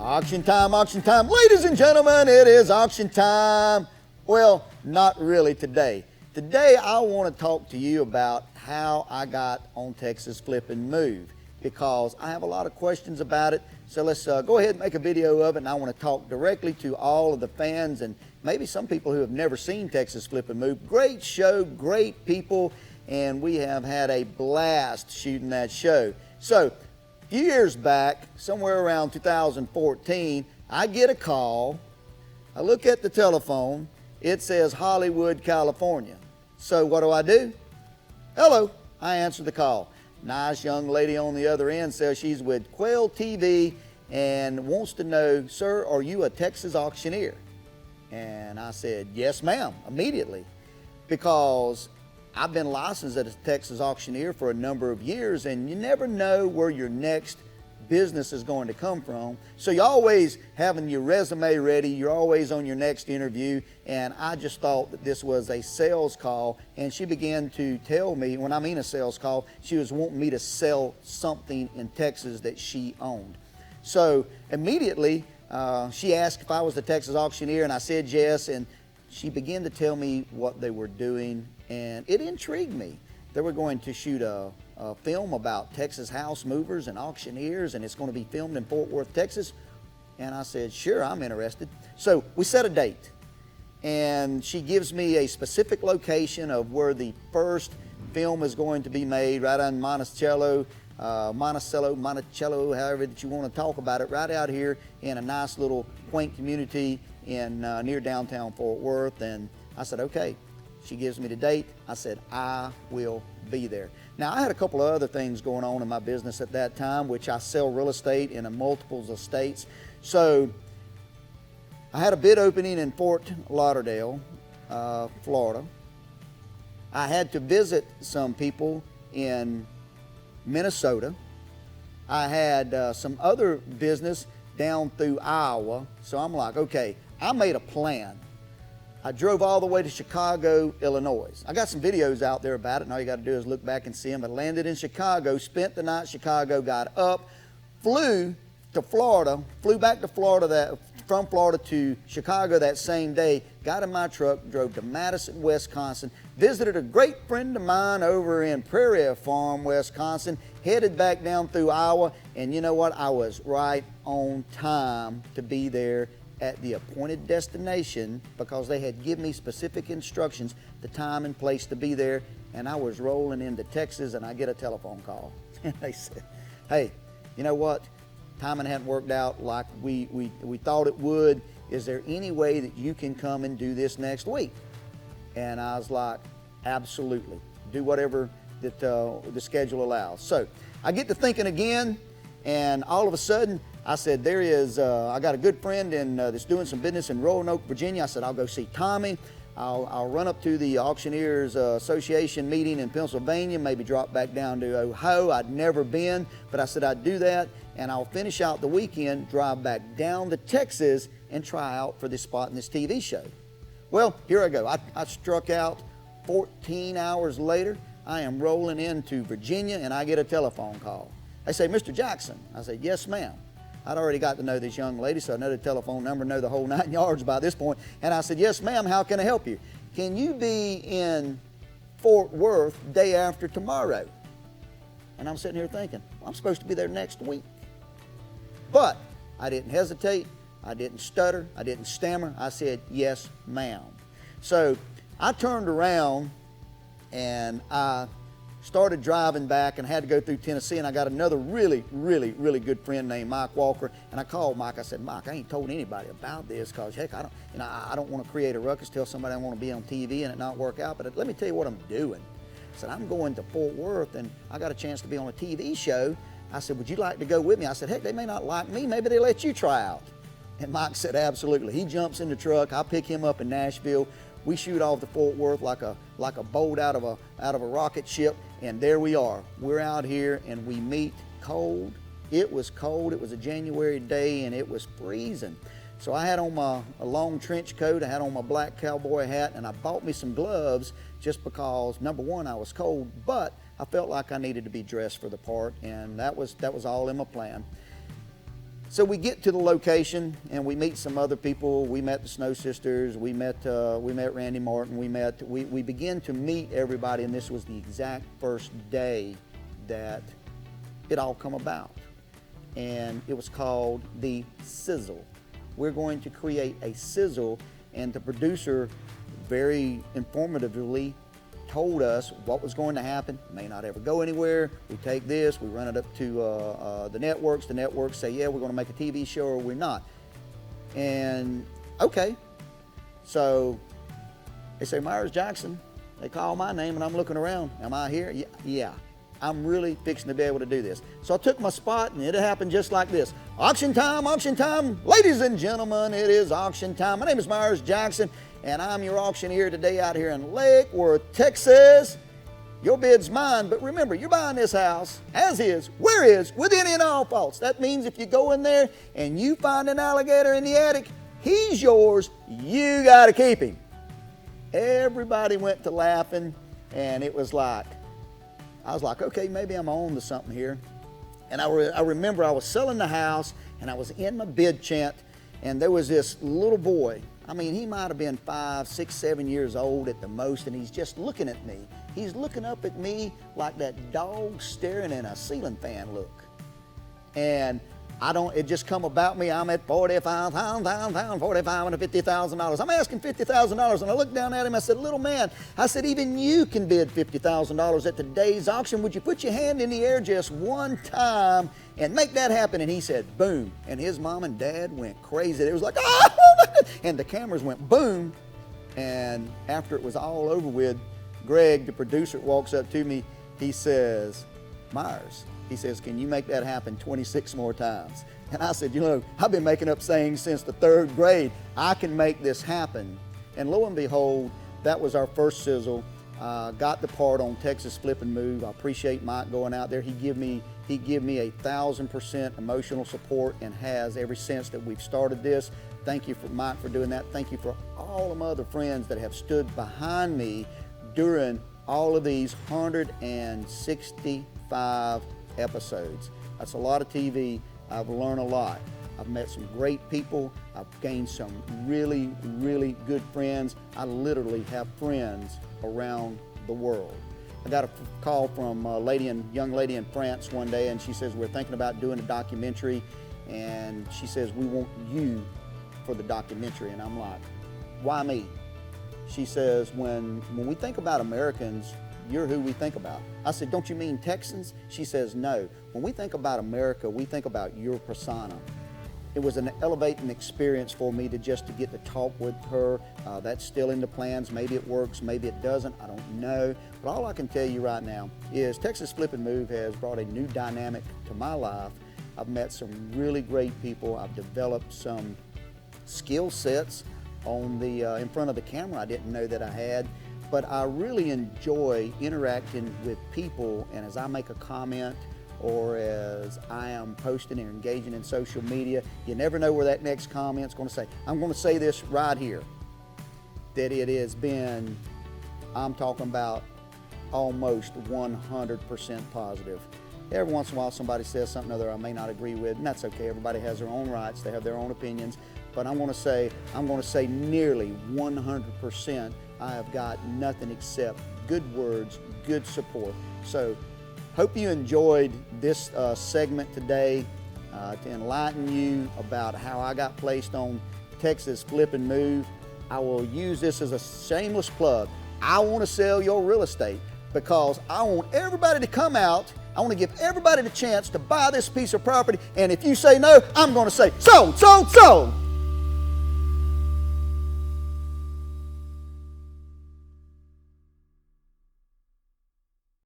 Auction time, auction time. Ladies and gentlemen, it is auction time. Well, not really today. Today I want to talk to you about how I got on Texas Flip and Move, because I have a lot of questions about it. So let's go ahead and make a video of it, and I want to talk directly to all of the fans and maybe some people who have never seen Texas Flip and Move. Great show, great people, and we have had a blast shooting that show. So a few years back, somewhere around 2014, I get a call. I look at the telephone. It says Hollywood, California. So what do? Hello. I answer the call. Nice young lady on the other end says she's with Quail TV and wants to know, sir, are you a Texas auctioneer? And I said, yes, ma'am, immediately, because I've been licensed as a Texas auctioneer for a number of years, and you never know where your next business is going to come from. So you're always having your resume ready, you're always on your next interview, and I just thought that this was a sales call, and she began to tell me, when I mean a sales call, she was wanting me to sell something in Texas that she owned. So immediately she asked if I was the Texas auctioneer, and I said yes, and she began to tell me what they were doing, and it intrigued me. They were going to shoot a film about Texas house movers and auctioneers, and it's going to be filmed in Fort Worth, Texas. And I said, sure, I'm interested. So we set a date, and she gives me a specific location of where the first film is going to be made, right on Monticello, however that you want to talk about it, right out here in a nice little quaint community in near downtown Fort Worth. And I said, okay. She gives me the date. I said, I will be there. Now, I had a couple of other things going on in my business at that time, which I sell real estate in multiples of states. So I had a bid opening in Fort Lauderdale, Florida. I had to visit some people in Minnesota. I had some other business down through Iowa. So I'm like, okay, I made a plan. I drove all the way to Chicago, Illinois. I got some videos out there about it, and all you got to do is look back and see them. I landed in Chicago, spent the night in Chicago, got up, flew to Florida, flew back to Florida, from Florida to Chicago that same day, got in my truck, drove to Madison, Wisconsin, visited a great friend of mine over in Prairie Farm, Wisconsin, headed back down through Iowa, and you know what? I was right on time to be there at the appointed destination, because they had given me specific instructions, the time and place to be there. And I was rolling into Texas, and I get a telephone call. And they said, hey, you know what? Timing hadn't worked out like we thought it would. Is there any way that you can come and do this next week? And I was like, absolutely. Do whatever that the schedule allows. So I get to thinking again, and all of a sudden, I said, I got a good friend that's doing some business in Roanoke, Virginia. I said, I'll go see Tommy. I'll run up to the Auctioneers Association meeting in Pennsylvania, maybe drop back down to Ohio. I'd never been, but I said I'd do that, and I'll finish out the weekend, drive back down to Texas, and try out for this spot in this TV show. Well, here I go. I struck out. 14 hours later, I am rolling into Virginia, and I get a telephone call. They say, Mr. Jackson. I said, yes, ma'am. I'd already got to know this young lady, so I know the telephone number, know the whole 9 yards by this point. And I said, yes, ma'am, how can I help you? Can you be in Fort Worth day after tomorrow? And I'm sitting here thinking, I'm supposed to be there next week. But I didn't hesitate, I didn't stutter, I didn't stammer. I said, yes, ma'am. So I turned around and I started driving back, and had to go through Tennessee, and I got another really good friend named Mike Walker, and I called Mike. I said, Mike, I ain't told anybody about this, because heck, I don't want to create a ruckus, tell somebody I want to be on TV and it not work out, but let me tell you what I'm doing. I said, I'm going to Fort Worth, and I got a chance to be on a TV show. I said, would you like to go with me? I said, heck, they may not like me, maybe they let you try out. And Mike said, absolutely. He jumps in the truck, I pick him up in Nashville. We shoot off to Fort Worth like a bolt out of a rocket ship, and there we are. We're out here, and we meet cold. It was cold. It was a January day, and it was freezing. So I had on a long trench coat. I had on my black cowboy hat, and I bought me some gloves just because, number one, I was cold, but I felt like I needed to be dressed for the part, and that was all in my plan. So we get to the location and we meet some other people. We met the Snow Sisters. We met Randy Martin. We begin to meet everybody, and this was the exact first day that it all come about. And it was called the sizzle. We're going to create a sizzle, and the producer very informatively told us what was going to happen. It may not ever go anywhere. We take this, we run it up to the networks. The networks say, yeah, we're going to make a TV show, or we're not. And okay, so they say Myers Jackson. They call my name, and I'm looking around. Am I here? Yeah. I'm really fixing to be able to do this. So I took my spot, and it happened just like this. Auction time, ladies and gentlemen, it is auction time. My name is Myers Jackson, and I'm your auctioneer today out here in Lake Worth, Texas. Your bid's mine, but remember, you're buying this house as is, where is, with any and all faults. That means if you go in there and you find an alligator in the attic, he's yours, you gotta keep him. Everybody went to laughing, and it was like, I was like, okay, maybe I'm on to something here. And I remember I was selling the house, and I was in my bid chant, and there was this little boy. I mean, he might have been 5, 6, 7 years old at the most, and he's just looking at me. He's looking up at me like that dog staring in a ceiling fan look. And it just come about me. I'm at $45,000. I'm asking $50,000. And I looked down at him. I said, little man, I said, even you can bid $50,000 at today's auction. Would you put your hand in the air just one time and make that happen? And he said, boom. And his mom and dad went crazy. It was like, oh, and the cameras went boom. And after it was all over with, Greg, the producer, walks up to me. He says, Myers, he says, can you make that happen 26 more times? And I said, you know, I've been making up sayings since the 3rd grade. I can make this happen. And lo and behold, that was our first sizzle. Got the part on Texas Flip and Move. I appreciate Mike going out there. He give me 1,000% emotional support, and has ever since that we've started this. Thank you for Mike for doing that. Thank you for all of my other friends that have stood behind me during all of these 165 episodes. That's a lot of TV. I've learned a lot. I've met some great people. I've gained some really, really good friends. I literally have friends around the world. I got a call from a young lady in France one day, and she says, we're thinking about doing a documentary, and she says, we want you for the documentary. And I'm like, why me? She says, when we think about Americans, you're who we think about. I said, don't you mean Texans? She says, no. When we think about America, we think about your persona. It was an elevating experience for me to get to talk with her. That's still in the plans. Maybe it works, maybe it doesn't, I don't know. But all I can tell you right now is Texas Flip and Move has brought a new dynamic to my life. I've met some really great people. I've developed some skill sets in front of the camera I didn't know that I had. But I really enjoy interacting with people, and as I make a comment or as I am posting or engaging in social media, you never know where that next comment's going to say. I'm going to say this right here, that it has been, I'm talking about almost 100% positive. Every once in a while somebody says something other I may not agree with, and that's okay. Everybody has their own rights, they have their own opinions, but I'm going to say nearly 100% I have got nothing except good words, good support. So hope you enjoyed this segment today to enlighten you about how I got placed on Texas Flip and Move. I will use this as a shameless plug. I want to sell your real estate because I want everybody to come out. I want to give everybody the chance to buy this piece of property. And if you say no, I'm going to say sold, sold, sold.